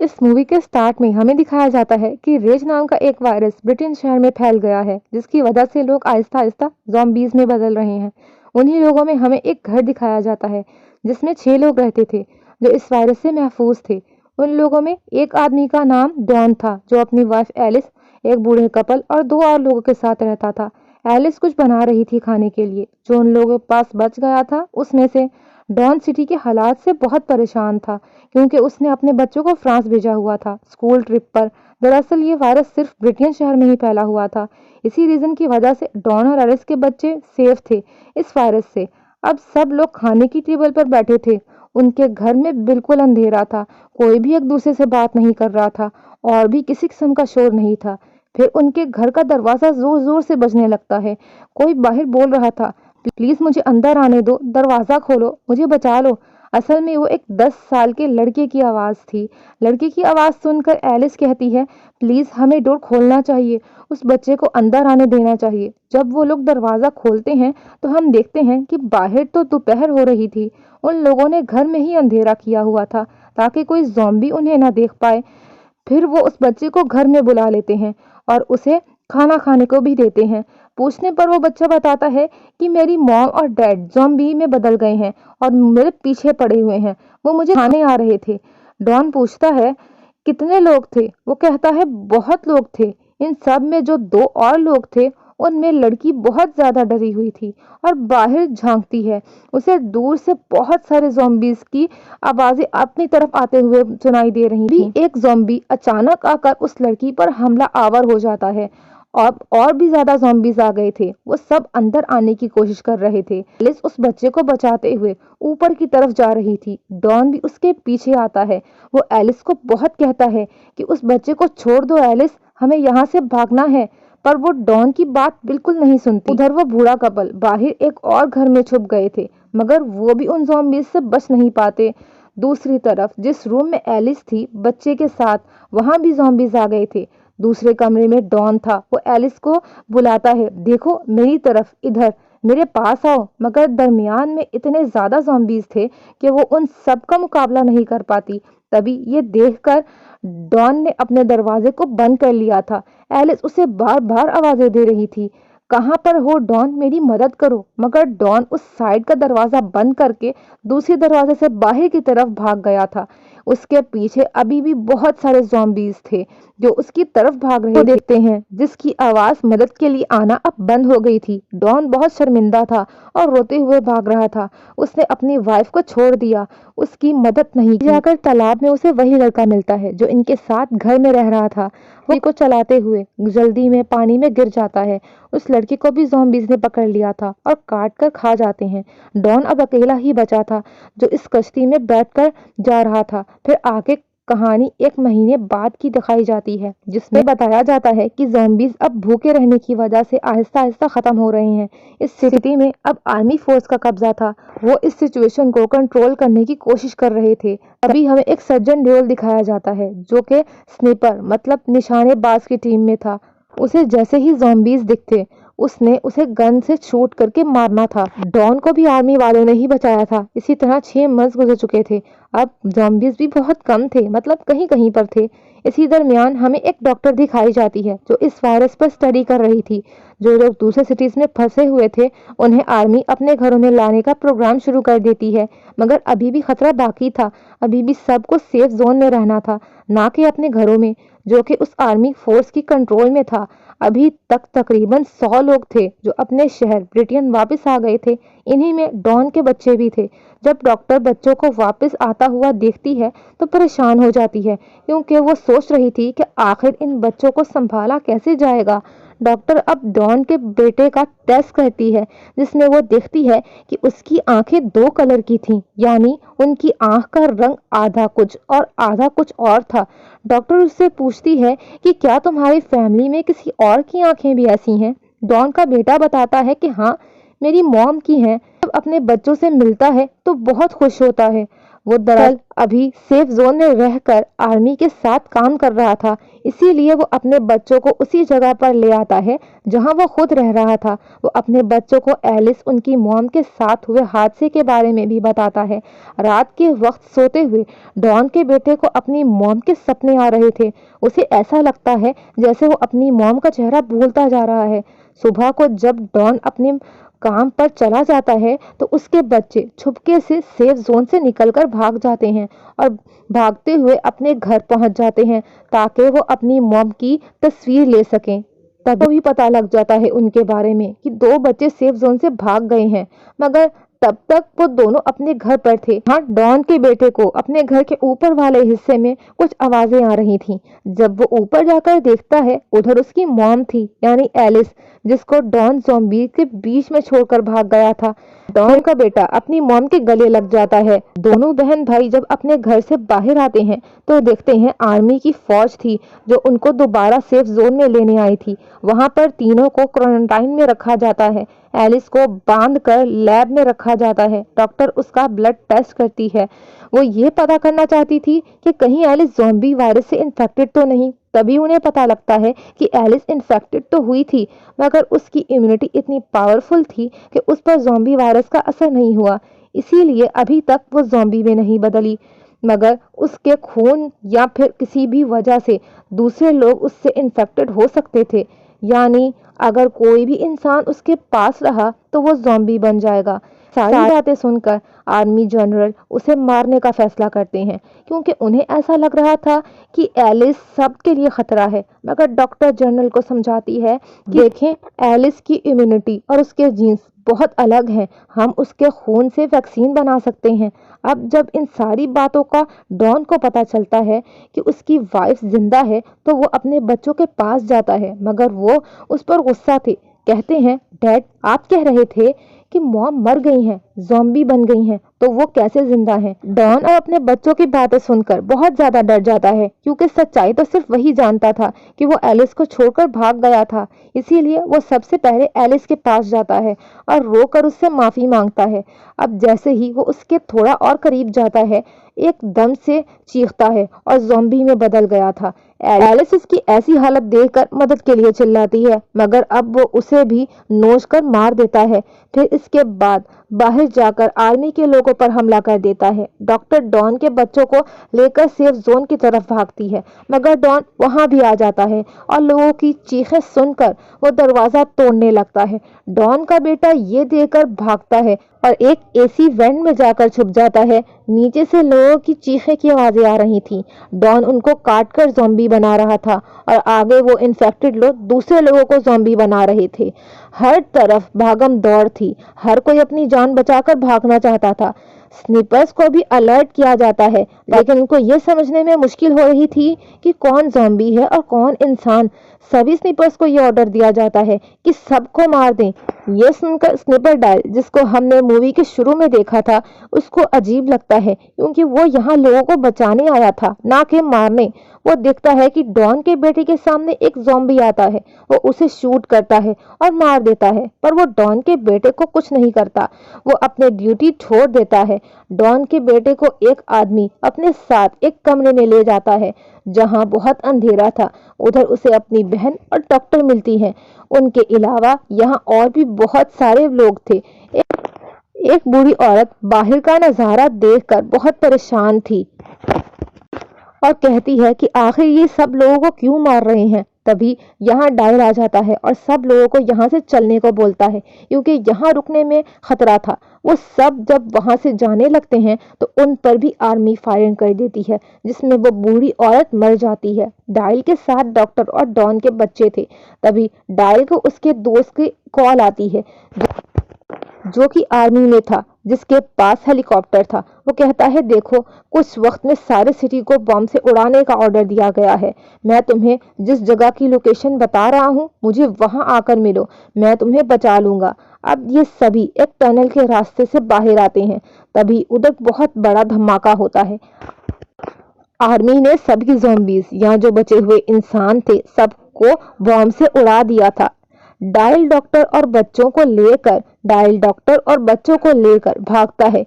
इस मूवी के स्टार्ट में हमें दिखाया जाता है कि रेज नाम का एक वायरस ब्रिटेन शहर में फैल गया है, जिसकी वजह से लोग आहिस्ता आहिस्ता ज़ॉम्बीज़ में बदल रहे हैं। उन्हीं लोगों में हमें एक घर दिखाया जाता है जिसमें 6 लोग रहते थे जो इस वायरस से महफूज थे। उन लोगों में एक आदमी का नाम डॉन था जो अपनी वाइफ एलिस, एक बूढ़े कपल और 2 और लोगों के साथ रहता था। एलिस कुछ बना रही थी खाने के लिए जो उन लोगों के पास बच गया था उसमें से। डॉन सिटी के हालात से बहुत परेशान था क्योंकि उसने अपने बच्चों को फ्रांस भेजा हुआ था स्कूल ट्रिप पर। दरअसल ये वायरस सिर्फ ब्रिटेन शहर में ही फैला हुआ था। इसी रीजन की वजह से डॉन और एलिस के बच्चे सेफ थे इस वायरस से। अब सब लोग खाने की टेबल पर बैठे थे। उनके घर में बिल्कुल अंधेरा था, कोई भी एक दूसरे से बात नहीं कर रहा था और भी किसी किस्म का शोर नहीं था। फिर उनके घर का दरवाजा जोर जोर से बजने लगता है। कोई बाहर बोल रहा था, प्लीज मुझे अंदर आने दो, दरवाजा खोलो, मुझे बचा लो। असल में वो एक 10 साल के लड़के की आवाज थी। लड़के की आवाज सुनकर एलिस कहती है, प्लीज हमें डोर खोलना चाहिए, उस बच्चे को अंदर आने देना चाहिए। जब वो लोग दरवाजा खोलते हैं तो हम देखते हैं कि बाहर तो दोपहर हो रही थी। उन लोगों ने घर में ही अंधेरा किया हुआ था ताकि कोई ज़ॉम्बी उन्हें ना देख पाए। फिर वो उस बच्चे को घर में बुला लेते हैं और उसे खाना खाने को भी देते हैं। पूछने पर वो बच्चा बताता है कि मेरी मॉम और डैड ज़ॉम्बी में बदल गए हैं और मेरे पीछे पड़े हुए हैं, वो मुझे खाने आ रहे थे। डॉन पूछता है, कितने लोग थे? वो कहता है, बहुत लोग थे। इन सब में जो 2 और लोग थे उनमें लड़की बहुत ज्यादा डरी हुई थी और बाहर झांकती है। उसे दूर से बहुत सारे ज़ॉम्बीज की आवाजें अपनी तरफ आते हुए सुनाई दे रही थी। एक ज़ॉम्बी अचानक आकर उस लड़की पर हमला आवर हो जाता है। अब और भी ज्यादा ज़ॉम्बीज आ गए थे। वो सब अंदर आने की कोशिश कर रहे थे। एलिस उस बच्चे को बचाते हुए ऊपर की तरफ जा रही थी। डॉन भी उसके पीछे आता है। वो एलिस को बहुत कहता है कि उस बच्चे को छोड़ दो एलिस, हमें यहाँ से भागना है। पर वो डॉन की बात बिल्कुल नहीं सुनती। उधर वो बूढ़ा कपल बाहर एक और घर में छुप गए थे, मगर वो भी उन ज़ॉम्बीज से बच नहीं पाते। दूसरी तरफ जिस रूम में एलिस थी बच्चे के साथ, वहां भी ज़ॉम्बीज आ गए थे। दूसरे कमरे में डॉन था। वो एलिस को बुलाता है, देखो मेरी तरफ, इधर मेरे पास आओ। मगर दरमियान में इतने ज्यादा ज़ॉम्बीज थे कि वो उन सब का मुकाबला नहीं कर पाती। तभी ये देखकर डॉन ने अपने दरवाजे को बंद कर लिया था। एलिस उसे बार बार आवाजें दे रही थी, कहाँ पर हो डॉन, मेरी मदद करो। मगर डॉन उस साइड का दरवाजा बंद करके दूसरे दरवाजे से बाहर की तरफ भाग गया था। उसके पीछे अभी भी बहुत सारे ज़ॉम्बीज थे जो उसकी तरफ भाग रहे थे। देखते हैं जिसकी आवाज मदद के लिए आना अब बंद हो गई थी। डॉन बहुत शर्मिंदा था और रोते हुए भाग रहा था। उसने अपनी वाइफ को छोड़ दिया, उसकी मदद नहीं की। जाकर तालाब में उसे वही लड़का मिलता है जो इनके साथ घर में रह रहा था। वो को चलाते हुए जल्दी में पानी में गिर जाता है। उस लड़की को भी ज़ॉम्बीज ने पकड़ लिया था और काट कर खा जाते हैं। डॉन अब अकेला ही बचा था जो इस कश्ती में बैठकर जा रहा था। फिर आगे कहानी 1 महीने बाद की दिखाई जाती है जिसमें बताया जाता है कि ज़ॉम्बीज अब भूखे रहने की वजह से आहिस्ता आहिस्ता खत्म हो रहे हैं। इस सिटी में अब आर्मी फोर्स का कब्जा था। वो इस सिचुएशन को कंट्रोल करने की कोशिश कर रहे थे। अभी हमें एक सर्जन ड्यूल दिखाया जाता है जो कि स्निपर मतलब निशानेबाज की टीम में था। उसे जैसे ही ज़ॉम्बीज दिखते उसने उसे गन से शूट करके मारना था। डॉन को भी आर्मी वालों ने ही बचाया था। इसी तरह 6 मंथ गुजर चुके थे। अब ज़ॉम्बीज भी बहुत कम थे, मतलब कहीं कहीं पर थे। इसी दरमियान हमें एक डॉक्टर दिखाई जाती है जो इस वायरस पर स्टडी कर रही थी। जो लोग दूसरे सिटीज में फंसे हुए थे उन्हें आर्मी अपने घरों में लाने का प्रोग्राम शुरू कर देती है। मगर अभी भी खतरा बाकी था। अभी भी सबको सेफ जोन में रहना था, ना कि अपने घरों में, जो कि उस आर्मी फोर्स की कंट्रोल में था। अभी तक तकरीबन 100 लोग थे जो अपने शहर ब्रिटेन वापस आ गए थे। इन्हीं में डॉन के बच्चे भी थे। जब डॉक्टर बच्चों को वापस आता हुआ देखती है तो परेशान हो जाती है क्योंकि वो सोच रही थी कि आखिर इन बच्चों को संभाला कैसे जाएगा। डॉक्टर अब डॉन के बेटे का टेस्ट करती है जिसमें वो देखती है कि उसकी आंखें 2 कलर की थीं, यानी उनकी आंख का रंग आधा कुछ और आधा कुछ और था। डॉक्टर उससे पूछती है कि क्या तुम्हारी फैमिली में किसी और की आंखें भी ऐसी हैं? डॉन का बेटा बताता है कि हाँ, मेरी मॉम की हैं। जब अपने बच्चों से मिलता है तो बहुत खुश होता है। वो दरअसल अभी सेफ जोन में रहकर आर्मी के साथ काम कर रहा था, इसीलिए वो अपने बच्चों को उसी जगह पर ले आता है जहां वो खुद रह रहा था। वो अपने बच्चों को एलिस उनकी मॉम के साथ हुए हादसे के बारे में भी बताता है। रात के वक्त सोते हुए डॉन के बेटे को अपनी मॉम के सपने आ रहे थे। उसे ऐसा लगता है जैसे वो अपनी मॉम का चेहरा भूलता जा रहा है। सुबह को जब डॉन अपने काम पर चला जाता है तो उसके बच्चे छुपके से सेफ जोन से निकलकर भाग जाते हैं और भागते हुए अपने घर पहुंच जाते हैं ताकि वो अपनी मॉम की तस्वीर ले सकें। तभी भी पता लग जाता है उनके बारे में कि दो बच्चे सेफ जोन से भाग गए हैं, मगर तब तक वो दोनों अपने घर पर थे। हाँ, डॉन के बेटे को अपने घर के ऊपर वाले हिस्से में कुछ आवाजें आ रही थीं। जब वो ऊपर जाकर देखता है, उधर उसकी मॉम थी, यानी एलिस, जिसको डॉन ज़ॉम्बी के बीच में छोड़कर भाग गया था। डॉन का बेटा अपनी मॉम के गले लग जाता है। दोनों बहन भाई जब अपने घर से बाहर आते हैं तो देखते हैं आर्मी की फौज थी जो उनको दोबारा सेफ जोन में लेने आई थी। वहां पर तीनों को क्वारंटाइन में रखा जाता है। एलिस को बांध कर लैब में रखा जाता है। डॉक्टर उसका ब्लड टेस्ट करती है। वो ये पता करना चाहती थी कि कहीं एलिस ज़ॉम्बी वायरस से इन्फेक्टेड तो नहीं। तभी उन्हें पता लगता है कि एलिस इन्फेक्टेड तो हुई थी, मगर उसकी इम्यूनिटी इतनी पावरफुल थी कि उस पर ज़ॉम्बी वायरस का असर नहीं हुआ, इसीलिए अभी तक वो ज़ॉम्बी में नहीं बदली। मगर उसके खून या फिर किसी भी वजह से दूसरे लोग उससे इन्फेक्टेड हो सकते थे, यानी अगर कोई भी इंसान उसके पास रहा तो वो ज़ॉम्बी बन जाएगा। सारी बातें सुनकर आर्मी जनरल उसे मारने का फैसला करते हैं, क्योंकि उन्हें ऐसा लग रहा था कि एलिस सबके लिए खतरा है। मगर डॉक्टर जनरल को समझाती है कि देखें, एलिस की इम्यूनिटी और उसके जीन्स बहुत अलग हैं, हम उसके खून से वैक्सीन बना सकते हैं। अब जब इन सारी बातों का डॉन को पता चलता है कि उसकी वाइफ जिंदा है तो वो अपने बच्चों के पास जाता है, मगर वो उस पर गुस्सा थे। कहते हैं, डैड, आप कह रहे थे कि मॉम मर गई हैं, ज़ॉम्बी बन गई हैं, तो वो कैसे जिंदा हैं? डॉन और अपने बच्चों की बातें सुनकर बहुत ज्यादा डर जाता है, क्योंकि सच्चाई तो सिर्फ वही जानता था कि वो एलिस को छोड़कर भाग गया था। इसीलिए वो सबसे पहले एलिस के पास जाता है और रोकर उससे माफी मांगता है। अब जैसे ही वो उसके थोड़ा और करीब जाता है, एकदम से चीखता है और ज़ॉम्बी में बदल गया था। एलिस उसकी ऐसी हालत देखकर मदद के लिए चिल्लाती है, मगर अब वो उसे भी नोच कर मार देता है। फिर इसके बाद बाहर जाकर आर्मी के लोगों पर हमला कर देता है। डॉक्टर डॉन के बच्चों को लेकर सेफ जोन की तरफ भागती है, मगर डॉन वहां भी आ जाता है और लोगों की चीखें सुनकर वो दरवाजा तोड़ने लगता है। डॉन का बेटा ये देखकर भागता है और एक एसी वेंट में जाकर छुप जाता है। नीचे से लोगों की चीखें की आवाजें आ रही थी। डॉन उनको काटकर ज़ॉम्बी बना रहा था और आगे वो इन्फेक्टेड लोग दूसरे लोगों को ज़ॉम्बी बना रहे थे। हर तरफ भागम दौड़ थी, हर कोई अपनी जान बचाकर भागना चाहता था। स्नीपर्स को भी अलर्ट किया जाता है, लेकिन उनको ये समझने में मुश्किल हो रही थी कि कौन ज़ॉम्बी है और कौन इंसान। सभी स्नीपर्स को ये ऑर्डर दिया जाता है कि सबको मार दें। ये सुनकर स्निपर डायल, जिसको हमने मूवी के शुरू में देखा था, उसको अजीब लगता है, क्योंकि वो यहाँ लोगों को बचाने आया था, ना कि मारने। वो देखता है कि डॉन के बेटे के सामने एक ज़ॉम्बी आता है। वो उसे शूट करता है और मार देता है, पर वो डॉन के बेटे को कुछ नहीं करता। वो अपने ड्यूटी छोड़ देता है। डॉन के बेटे को एक आदमी अपने साथ एक कमरे में ले जाता है जहां बहुत अंधेरा था। उधर उसे अपनी बहन और डॉक्टर मिलती हैं। उनके अलावा यहाँ और भी बहुत सारे लोग थे। एक बूढ़ी औरत बाहर का नजारा देखकर बहुत परेशान थी और कहती है कि आखिर ये सब लोगों को क्यों मार रहे हैं। तभी यहाँ डायल आ जाता है और सब लोगों को यहाँ से चलने को बोलता है, क्योंकि यहाँ रुकने में खतरा था। वो सब जब वहां से जाने लगते हैं तो उन पर भी आर्मी फायरिंग कर देती है, जिसमें वो बूढ़ी औरत मर जाती है। डायल के साथ डॉक्टर और डॉन के बच्चे थे। तभी डायल को उसके दोस्त की कॉल आती है जो कि आर्मी में था, जिसके पास हेलीकॉप्टर था। वो कहता है, देखो, कुछ वक्त में सारे सिटी को बम से उड़ाने का ऑर्डर दिया गया है। मैं तुम्हें जिस जगह की लोकेशन बता रहा हूँ, मुझे वहां आकर मिलो, मैं तुम्हें बचा लूंगा। अब ये सभी एक टनल के रास्ते से बाहर आते हैं। तभी उधर बहुत बड़ा धमाका होता है। आर्मी ने सभी ज़ॉम्बीज या जो बचे हुए इंसान थे सबको बम से उड़ा दिया था। डायल डॉक्टर और बच्चों को लेकर भागता है।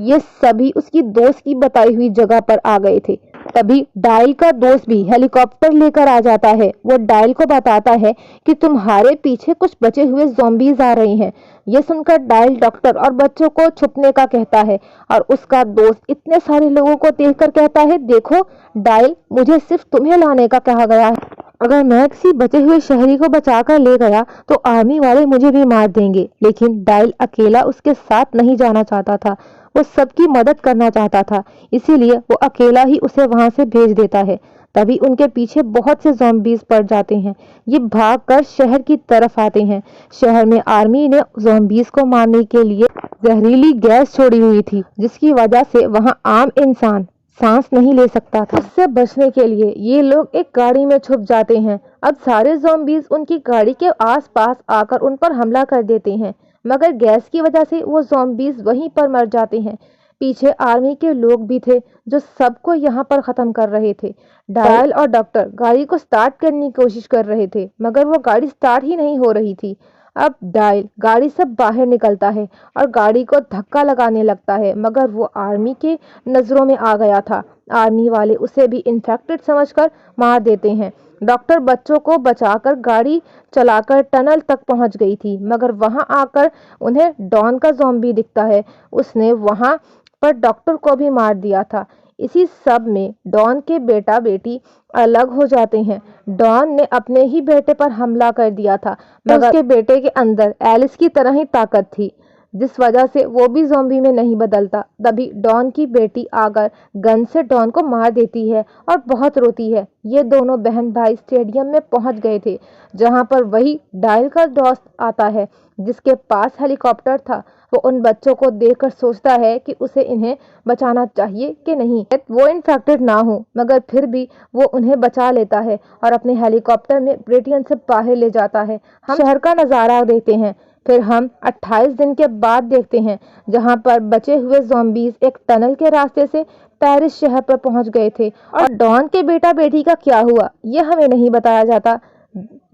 ये सभी उसकी दोस्त की बताई हुई जगह पर आ गए थे। तभी डायल का दोस्त भी हेलीकॉप्टर लेकर आ जाता है। वो डायल को बताता है कि तुम्हारे पीछे कुछ बचे हुए ज़ॉम्बीज आ रहे हैं। ये सुनकर डायल डॉक्टर और बच्चों को छुपने का कहता है और उसका दोस्त इतने सारे लोगों को देखकर कहता है, देखो डायल, मुझे सिर्फ तुम्हें लाने का कहा गया है। अगर मैं किसी बचे हुए शहरी को बचाकर ले गया तो आर्मी वाले मुझे भी मार देंगे। लेकिन डायल अकेला उसके साथ नहीं जाना चाहता था। वो सबकी मदद करना चाहता था, इसीलिए वो अकेला ही उसे वहां से भेज देता है। तभी उनके पीछे बहुत से ज़ॉम्बीज पड़ जाते हैं। ये भागकर शहर की तरफ आते हैं। शहर में आर्मी ने ज़ॉम्बीज को मारने के लिए जहरीली गैस छोड़ी हुई थी, जिसकी वजह से वहां आम इंसान सांस नहीं ले सकता था। इससे बचने के लिए ये लोग एक गाड़ी में छुप जाते हैं। अब सारे ज़ॉम्बीज उनकी गाड़ी के आसपास आकर उन पर हमला कर देते हैं, मगर गैस की वजह से वो ज़ॉम्बीज वहीं पर मर जाते हैं। पीछे आर्मी के लोग भी थे जो सबको यहाँ पर खत्म कर रहे थे। डायल और डॉक्टर गाड़ी को स्टार्ट करने की कोशिश कर रहे थे, मगर वो गाड़ी स्टार्ट ही नहीं हो रही थी। अब डायल गाड़ी से बाहर निकलता है और गाड़ी को धक्का लगाने लगता है, मगर वो आर्मी के नज़रों में आ गया था। आर्मी वाले उसे भी इन्फेक्टेड समझकर मार देते हैं। डॉक्टर बच्चों को बचाकर गाड़ी चलाकर टनल तक पहुंच गई थी, मगर वहां आकर उन्हें डॉन का ज़ॉम्बी दिखता है। उसने वहां पर डॉक्टर को भी मार दिया था। इसी सब में डॉन के बेटा बेटी अलग हो जाते हैं। डॉन ने अपने ही बेटे पर हमला कर दिया था, मगर उसके बेटे के अंदर एलिस की तरह ही ताकत थी, जिस वजह से वो भी ज़ॉम्बी में नहीं बदलता। तभी डॉन की बेटी आकर गन से डॉन को मार देती है और बहुत रोती है। ये दोनों बहन भाई स्टेडियम में पहुंच गए थे, जहां पर वही डायल का दोस्त आता है जिसके पास हेलीकॉप्टर था। वो उन बच्चों को देखकर सोचता है कि उसे इन्हें बचाना चाहिए कि नहीं। वो इन्फेक्टेड ना हो, मगर फिर भी वो उन्हें बचा लेता है और अपने हेलीकॉप्टर में ब्रिटेन से बाहर ले जाता है। हम शहर का नज़ारा देखते हैं। फिर हम 28 दिन के बाद देखते हैं, जहां पर बचे हुए ज़ॉम्बीज एक टनल के रास्ते से पेरिस शहर पर पहुंच गए थे। और डॉन के बेटा बेटी का क्या हुआ ये हमें नहीं बताया जाता।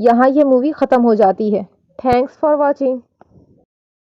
यहाँ ये मूवी खत्म हो जाती है। Thanks for watching.